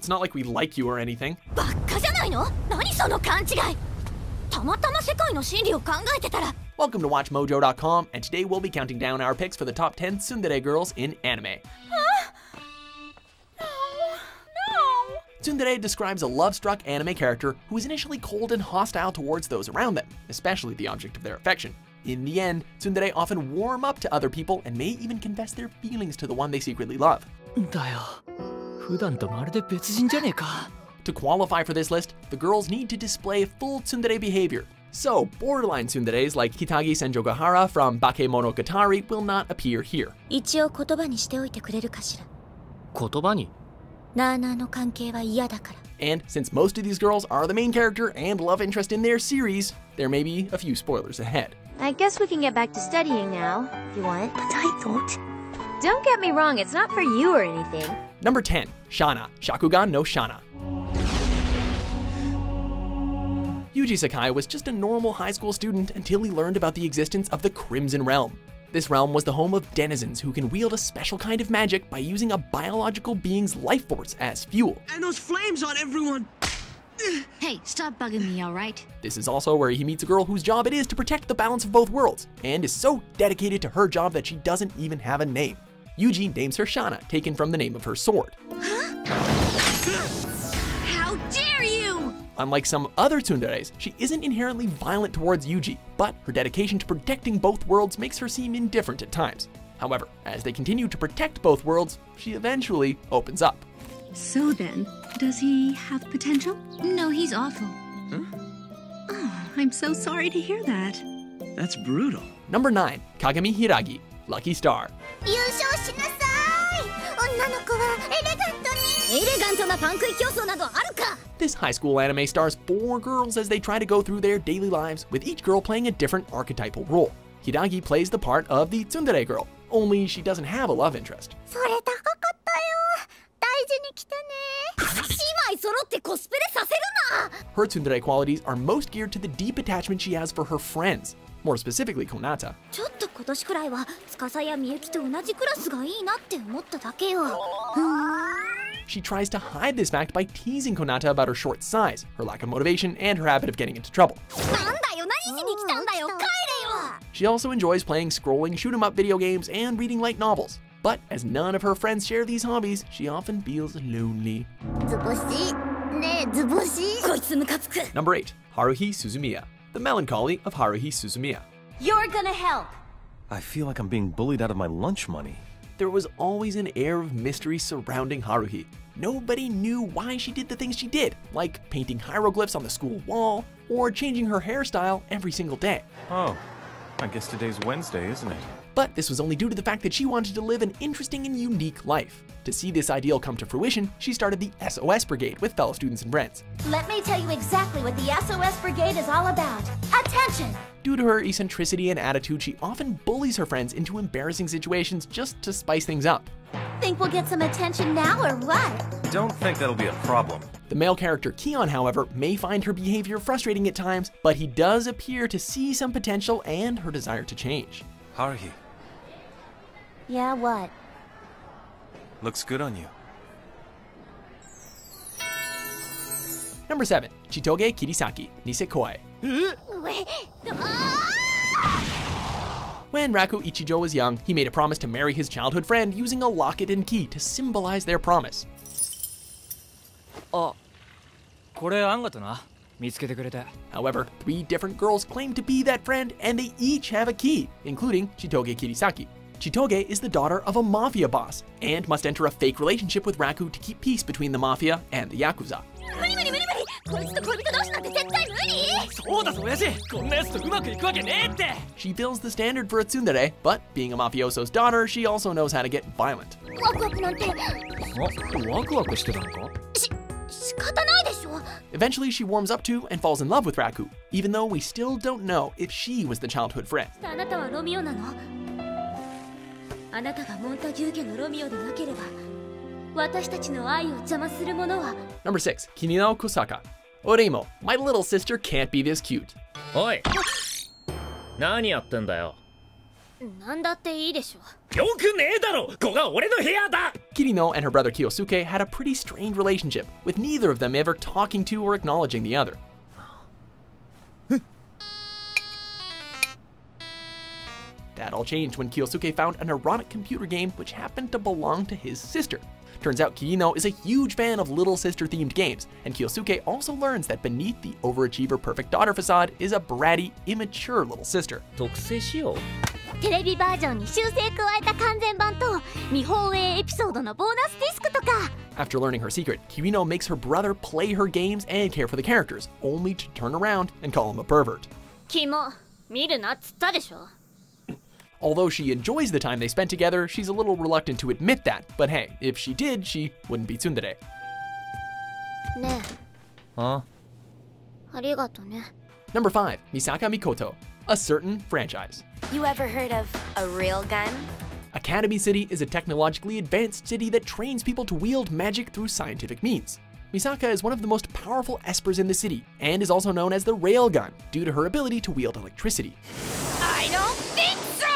It's not like we like you or anything. Welcome to WatchMojo.com, and today we'll be counting down our picks for the top 10 tsundere girls in anime. No. Tsundere describes a love-struck anime character who is initially cold and hostile towards those around them, especially the object of their affection. In the end, tsundere often warm up to other people and may even confess their feelings to the one they secretly love. To qualify for this list, the girls need to display full tsundere behavior. So, borderline tsunderes like Kitagi Senjogahara from Bakemonogatari will not appear here. And since most of these girls are the main character and love interest in their series, there may be a few spoilers ahead. I guess we can get back to studying now, if you want. But I thought... Don't get me wrong, it's not for you or anything. Number 10. Shana Shakugan no Shana. Yuji Sakai was just a normal high school student until he learned about the existence of the Crimson Realm. This realm was the home of denizens who can wield a special kind of magic by using a biological being's life force as fuel. And those flames on everyone! Hey, stop bugging me, alright? This is also where he meets a girl whose job it is to protect the balance of both worlds, and is so dedicated to her job that she doesn't even have a name. Yuji names her Shana, taken from the name of her sword. How dare you! Unlike some other tsunderes, she isn't inherently violent towards Yuji, but her dedication to protecting both worlds makes her seem indifferent at times. However, as they continue to protect both worlds, she eventually opens up. So then, does he have potential? No, he's awful. Huh? Oh, I'm so sorry to hear that. That's brutal. Number 9. Kagami Hiiragi, Lucky Star. This high school anime stars 4 girls as they try to go through their daily lives, with each girl playing a different archetypal role. Hiiragi plays the part of the tsundere girl, only she doesn't have a love interest. Her tsundere qualities are most geared to the deep attachment she has for her friends, more specifically Konata. She tries to hide this fact by teasing Konata about her short size, her lack of motivation, and her habit of getting into trouble. She also enjoys playing scrolling shoot-'em-up video games and reading light novels. But as none of her friends share these hobbies, she often feels lonely. Number 8. Haruhi Suzumiya, the Melancholy of Haruhi Suzumiya. You're gonna help! I feel like I'm being bullied out of my lunch money. There was always an air of mystery surrounding Haruhi. Nobody knew why she did the things she did, like painting hieroglyphs on the school wall, or changing her hairstyle every single day. Oh, I guess today's Wednesday, isn't it? But this was only due to the fact that she wanted to live an interesting and unique life. To see this ideal come to fruition, she started the SOS Brigade with fellow students and friends. Let me tell you exactly what the SOS Brigade is all about. Attention! Due to her eccentricity and attitude, she often bullies her friends into embarrassing situations just to spice things up. Think we'll get some attention now or what? Don't think that'll be a problem. The male character Kion, however, may find her behavior frustrating at times, but he does appear to see some potential and her desire to change. Haruhi. Yeah, what? Looks good on you. Number 7. Chitoge Kirisaki, Nisekoi. When Raku Ichijo was young, he made a promise to marry his childhood friend using a locket and key to symbolize their promise. However, 3 different girls claim to be that friend, and they each have a key, including Chitoge Kirisaki. Chitoge is the daughter of a mafia boss, and must enter a fake relationship with Raku to keep peace between the mafia and the Yakuza. She fills the standard for a tsundere, but being a mafioso's daughter, she also knows how to get violent. Eventually, she warms up to and falls in love with Raku, even though we still don't know if she was the childhood friend. Number 6. Kirino Kousaka. Oreimo, my little sister can't be this cute. Oi! 何やってんだよ。なんだっていいでしょ。よくねえだろ。ここが俺の部屋だ。Kirino and her brother Kyosuke had a pretty strained relationship, with neither of them ever talking to or acknowledging the other. That all changed when Kyosuke found an erotic computer game which happened to belong to his sister. Turns out Kirino is a huge fan of little sister themed games, and Kyosuke also learns that beneath the overachiever perfect daughter facade is a bratty, immature little sister. 特製しよう。テレビバージョンに修正加えた完全版と見放映エピソードのボーナスディスクとか。 After learning her secret, Kirino makes her brother play her games and care for the characters, only to turn around and call him a pervert. キモ、見るなっつったでしょ。 Although she enjoys the time they spent together, she's a little reluctant to admit that, but hey, if she did, she wouldn't be tsundere. ねあえ、ありがとね。 Number 5, Misaka Mikoto, a certain franchise. You ever heard of a Railgun? Academy City is a technologically advanced city that trains people to wield magic through scientific means. Misaka is one of the most powerful espers in the city, and is also known as the Railgun, due to her ability to wield electricity. I don't think so!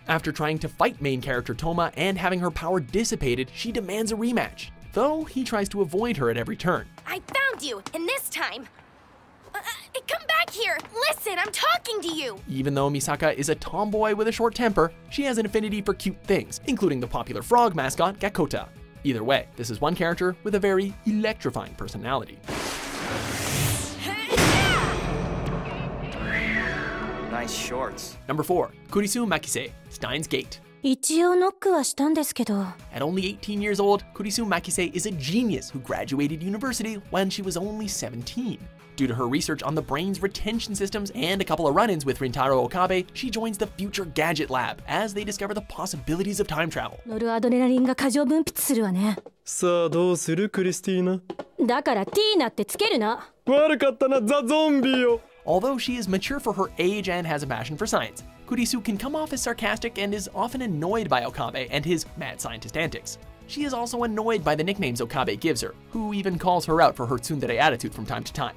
After trying to fight main character Toma and having her power dissipated, she demands a rematch, though he tries to avoid her at every turn. I found you, and this time... come back here! Listen, I'm talking to you! Even though Misaka is a tomboy with a short temper, she has an affinity for cute things, including the popular frog mascot Gakota. Either way, this is one character with a very electrifying personality. Nice shorts. Number 4, Kurisu Makise, Steins Gate. 一応ノックはしたんですけど。 At only 18 years old, Kurisu Makise is a genius who graduated university when she was only 17. Due to her research on the brain's retention systems and a couple of run-ins with Rintaro Okabe, she joins the Future Gadget Lab as they discover the possibilities of time travel. ノルアドレナリンが過剰分泌するわね。さあどうするクリスティーナ。だからティーナってつけるな。悪かったなザ・ゾンビよ。 Although she is mature for her age and has a passion for science, Kurisu can come off as sarcastic and is often annoyed by Okabe and his mad scientist antics. She is also annoyed by the nicknames Okabe gives her, who even calls her out for her tsundere attitude from time to time.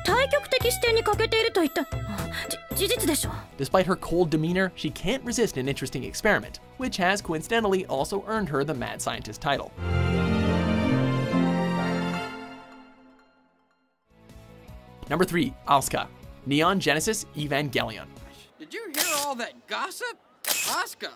対極的視点に欠けていると言った。事実でしょ。 Despite her cold demeanor, she can't resist an interesting experiment, which has coincidentally also earned her the mad scientist title. Number 3, Asuka, Neon Genesis Evangelion. Did you hear all that gossip? Asuka!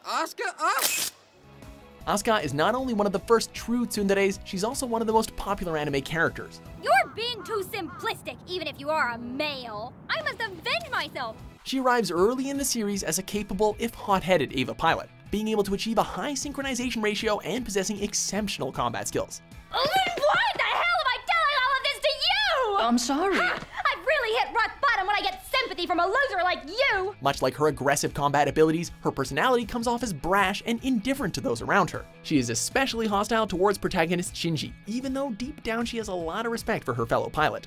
Asuka is not only one of the first true tsunderes, she's also one of the most popular anime characters. You're being too simplistic, even if you are a male. I must avenge myself. She arrives early in the series as a capable, if hot-headed, Eva pilot, being able to achieve a high synchronization ratio and possessing exceptional combat skills. Why the hell am I telling all of this to you? I'm sorry. I've really hit rock bottom when I get sympathy from a loser like you. Much like her aggressive combat abilities, her personality comes off as brash and indifferent to those around her. She is especially hostile towards protagonist Shinji, even though deep down she has a lot of respect for her fellow pilot.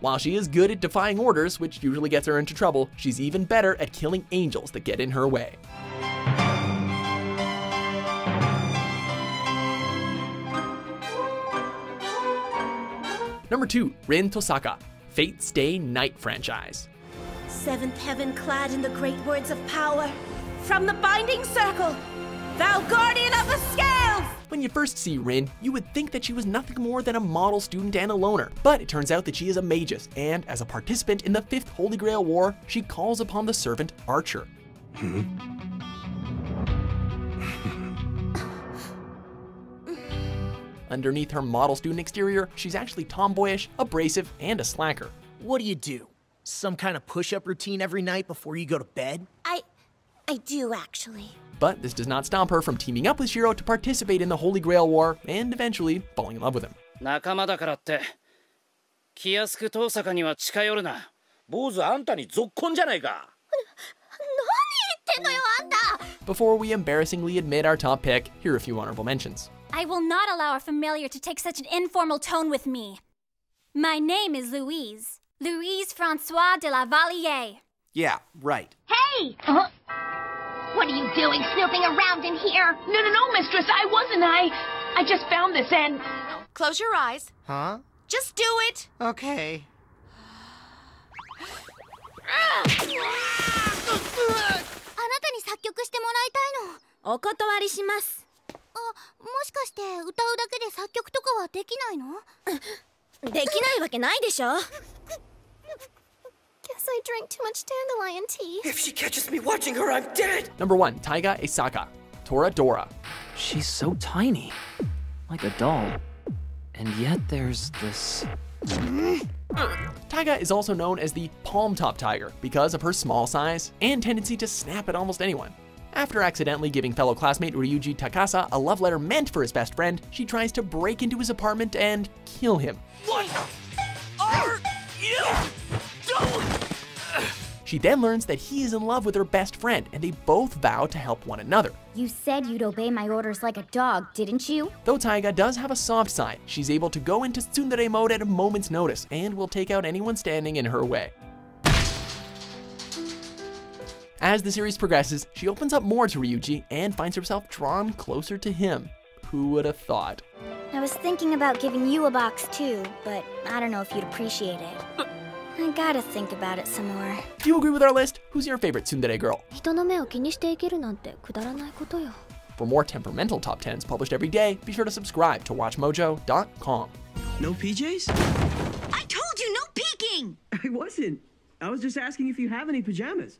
While she is good at defying orders, which usually gets her into trouble, she's even better at killing angels that get in her way. Number 2, Rin Tohsaka, Fatestay Night franchise. Seventh heaven clad in the great words of power, from the binding circle, thou guardian of the scales! When you first see Rin, you would think that she was nothing more than a model student and a loner, but it turns out that she is a magus, and as a participant in the 5th Holy Grail War, she calls upon the servant Archer. Underneath her model student exterior, she's actually tomboyish, abrasive, and a slacker. What do? Some kind of push-up routine every night before you go to bed? I do, actually. But this does not stop her from teaming up with Shiro to participate in the Holy Grail War, and eventually falling in love with him. 仲間だからって気安く遠坂には近寄るな。坊主あんたにぞっこんじゃないか。何言ってんのよ、あんた。 Before we embarrassingly admit our top pick, here are a few honorable mentions. I will not allow a familiar to take such an informal tone with me. My name is Louise. Louise Francois de la Valliere. Yeah, right. Hey! What are you doing snooping around in here? No, mistress, I wasn't. I just found this and... Close your eyes. Huh? Just do it. Okay. あ、 Huh? ちょっと待って。 Okay. お断りします。もしかして歌うだけで作曲とかはできないの？できないわけないでしょ。 Guess I drank too much dandelion tea. If she catches me watching her, I'm dead! Number 1, Taiga Aisaka, Toradora. She's so tiny, like a doll. And yet there's this... Taiga is also known as the palm-top tiger because of her small size and tendency to snap at almost anyone. After accidentally giving fellow classmate Ryuji Takasa a love letter meant for his best friend, she tries to break into his apartment and kill him. What are you doing? She then learns that he is in love with her best friend, and they both vow to help one another. You said you'd obey my orders like a dog, didn't you? Though Taiga does have a soft side, she's able to go into tsundere mode at a moment's notice and will take out anyone standing in her way. As the series progresses, she opens up more to Ryuji and finds herself drawn closer to him. Who would have thought? I was thinking about giving you a box too, but I don't know if you'd appreciate it. I gotta think about it some more. Do you agree with our list? Who's your favorite tsundere girl? 人の目を気にして生きるなんてくだらないことよ。 For more temperamental top 10s published every day, be sure to subscribe to WatchMojo.com. No PJs? I told you no peeking! I wasn't. I was just asking if you have any pajamas.